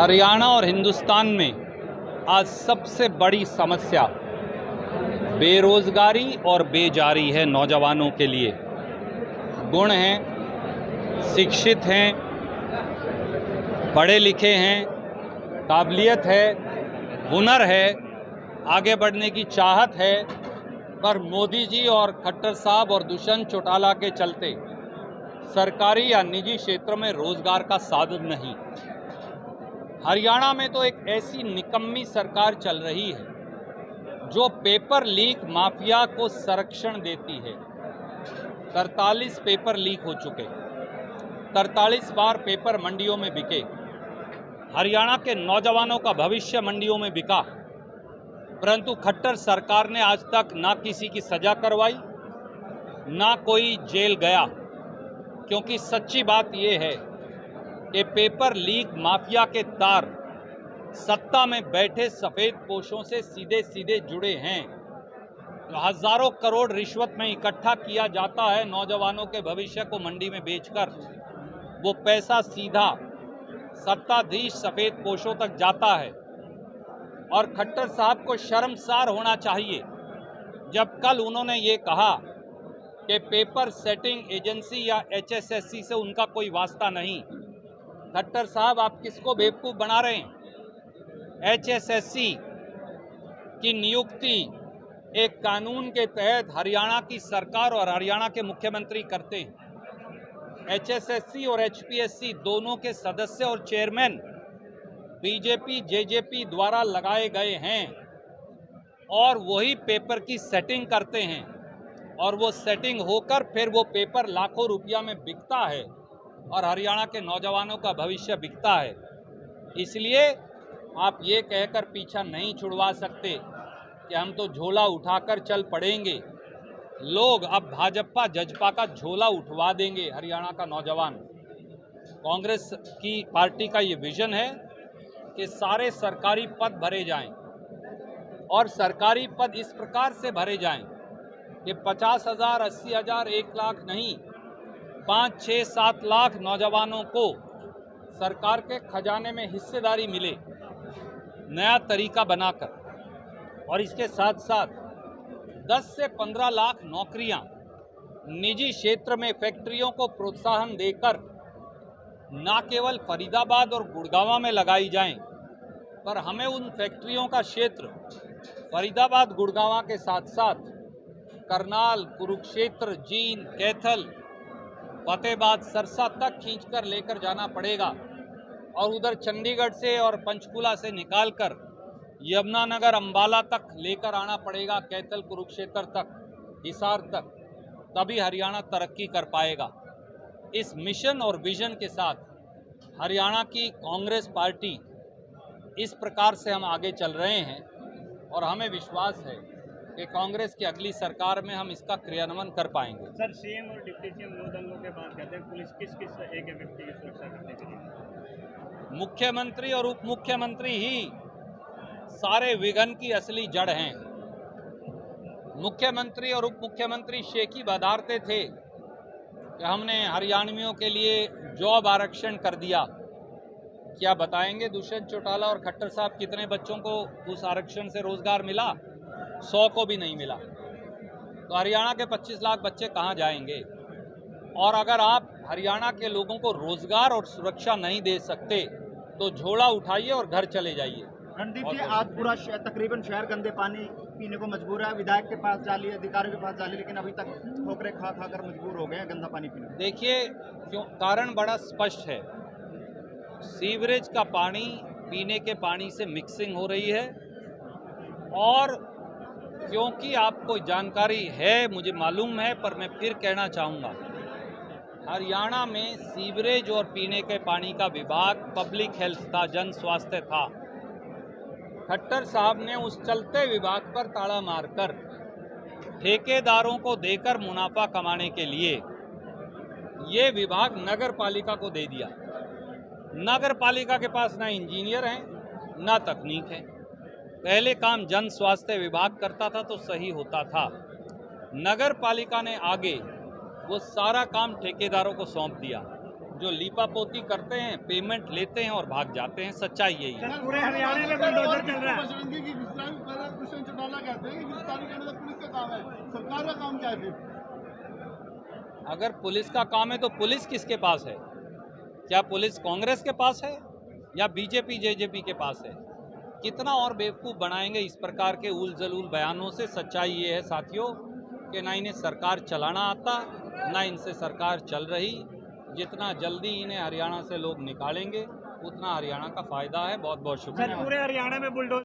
हरियाणा और हिंदुस्तान में आज सबसे बड़ी समस्या बेरोज़गारी और बेजारी है। नौजवानों के लिए गुण हैं, शिक्षित हैं, पढ़े लिखे हैं, काबिलियत है, हुनर है, आगे बढ़ने की चाहत है, पर मोदी जी और खट्टर साहब और दुष्यंत चौटाला के चलते सरकारी या निजी क्षेत्र में रोजगार का साधन नहीं। हरियाणा में तो एक ऐसी निकम्मी सरकार चल रही है जो पेपर लीक माफिया को संरक्षण देती है। 43 पेपर लीक हो चुके, 43 बार पेपर मंडियों में बिके। हरियाणा के नौजवानों का भविष्य मंडियों में बिका, परंतु खट्टर सरकार ने आज तक ना किसी की सजा करवाई, ना कोई जेल गया। क्योंकि सच्ची बात यह है कि पेपर लीक माफिया के तार सत्ता में बैठे सफेद पोशों से सीधे सीधे जुड़े हैं। तो हजारों करोड़ रिश्वत में इकट्ठा किया जाता है नौजवानों के भविष्य को मंडी में बेचकर, वो पैसा सीधा सत्ताधीश सफेद पोशों तक जाता है। और खट्टर साहब को शर्मसार होना चाहिए जब कल उन्होंने ये कहा कि पेपर सेटिंग एजेंसी या HSSC से उनका कोई वास्ता नहीं। खट्टर साहब, आप किसको बेवकूफ़ बना रहे हैं? HSSC की नियुक्ति एक कानून के तहत हरियाणा की सरकार और हरियाणा के मुख्यमंत्री करते हैं। HSSC और HPSC दोनों के सदस्य और चेयरमैन बीजेपी JJP द्वारा लगाए गए हैं और वही पेपर की सेटिंग करते हैं और वो सेटिंग होकर फिर वो पेपर लाखों रुपया में बिकता है और हरियाणा के नौजवानों का भविष्य बिकता है। इसलिए आप ये कहकर पीछा नहीं छुड़वा सकते कि हम तो झोला उठाकर चल पड़ेंगे। लोग अब भाजपा जजपा का झोला उठवा देंगे। हरियाणा का नौजवान, कांग्रेस की पार्टी का ये विजन है कि सारे सरकारी पद भरे जाएं और सरकारी पद इस प्रकार से भरे जाएं कि 50,000, 80,000, 1 लाख नहीं, 5, 6, 7 लाख नौजवानों को सरकार के खजाने में हिस्सेदारी मिले, नया तरीका बनाकर। और इसके साथ साथ 10 से 15 लाख नौकरियां निजी क्षेत्र में फैक्ट्रियों को प्रोत्साहन देकर ना केवल फरीदाबाद और गुड़गांव में लगाई जाएं, पर हमें उन फैक्ट्रियों का क्षेत्र फरीदाबाद गुड़गांव के साथ साथ करनाल, कुरुक्षेत्र, जींद, कैथल, फतेहाबाद, सरसा तक खींचकर लेकर जाना पड़ेगा और उधर चंडीगढ़ से और पंचकुला से निकालकर यमुनानगर, अंबाला तक लेकर आना पड़ेगा, कैथल, कुरुक्षेत्र तक, हिसार तक, तभी हरियाणा तरक्की कर पाएगा। इस मिशन और विजन के साथ हरियाणा की कांग्रेस पार्टी इस प्रकार से हम आगे चल रहे हैं और हमें विश्वास है कि कांग्रेस की अगली सरकार में हम इसका क्रियान्वयन कर पाएंगे। सर, CM और डिप्टी CM दो दंगों के बाद कहते हैं पुलिस किस एक व्यक्ति की सुरक्षा करने के लिए? मुख्यमंत्री और उप मुख्यमंत्री ही सारे विघन की असली जड़ हैं। मुख्यमंत्री और उप मुख्यमंत्री शेखी बधारते थे कि हमने हरियाणवियों के लिए जॉब आरक्षण कर दिया। क्या बताएंगे दुष्यंत चौटाला और खट्टर साहब कितने बच्चों को उस आरक्षण से रोजगार मिला? 100 को भी नहीं मिला। तो हरियाणा के 25 लाख बच्चे कहाँ जाएंगे? और अगर आप हरियाणा के लोगों को रोजगार और सुरक्षा नहीं दे सकते तो झोला उठाइए और घर चले जाइए। रणदीप जी, आज पूरा तकरीबन शहर गंदे पानी पीने को मजबूर है। विधायक के पास जा लिए, अधिकारियों के पास जा लिए, लेकिन अभी तक ठोकरे खा कर मजबूर हो गए हैं गंदा पानी पीने। देखिए, क्यों, कारण बड़ा स्पष्ट है। सीवरेज का पानी पीने के पानी से मिक्सिंग हो रही है और क्योंकि आपको जानकारी है, मुझे मालूम है, पर मैं फिर कहना चाहूँगा, हरियाणा में सीवरेज और पीने के पानी का विभाग पब्लिक हेल्थ था, जन स्वास्थ्य था। खट्टर साहब ने उस चलते विभाग पर ताला मारकर ठेकेदारों को देकर मुनाफा कमाने के लिए ये विभाग नगर पालिका को दे दिया। नगर पालिका के पास ना इंजीनियर हैं ना तकनीक है। पहले काम जन स्वास्थ्य विभाग करता था तो सही होता था। नगर पालिका ने आगे वो सारा काम ठेकेदारों को सौंप दिया जो लीपापोती करते हैं, पेमेंट लेते हैं और भाग जाते हैं। सच्चाई यही है। पूरे हरियाणा में बुलडोजर चल रहा है। बजरंगी की गिरफ्तारी पहले दुष्यंत चौटाला कहते हैं कि गिरफ्तारी करना तो पुलिस का काम है, सरकार का काम क्या है फिर? अगर पुलिस का काम है तो पुलिस किसके पास है? क्या पुलिस कांग्रेस के पास है या बीजेपी जेजेपी के पास है? कितना और बेवकूफ़ बनाएंगे इस प्रकार के उल जलूल बयानों से। सच्चाई ये है साथियों कि ना इन्हें सरकार चलाना आता, ना इनसे सरकार चल रही। जितना जल्दी इन्हें हरियाणा से लोग निकालेंगे उतना हरियाणा का फ़ायदा है। बहुत बहुत शुक्रिया। पूरे हरियाणा में बुलडोजर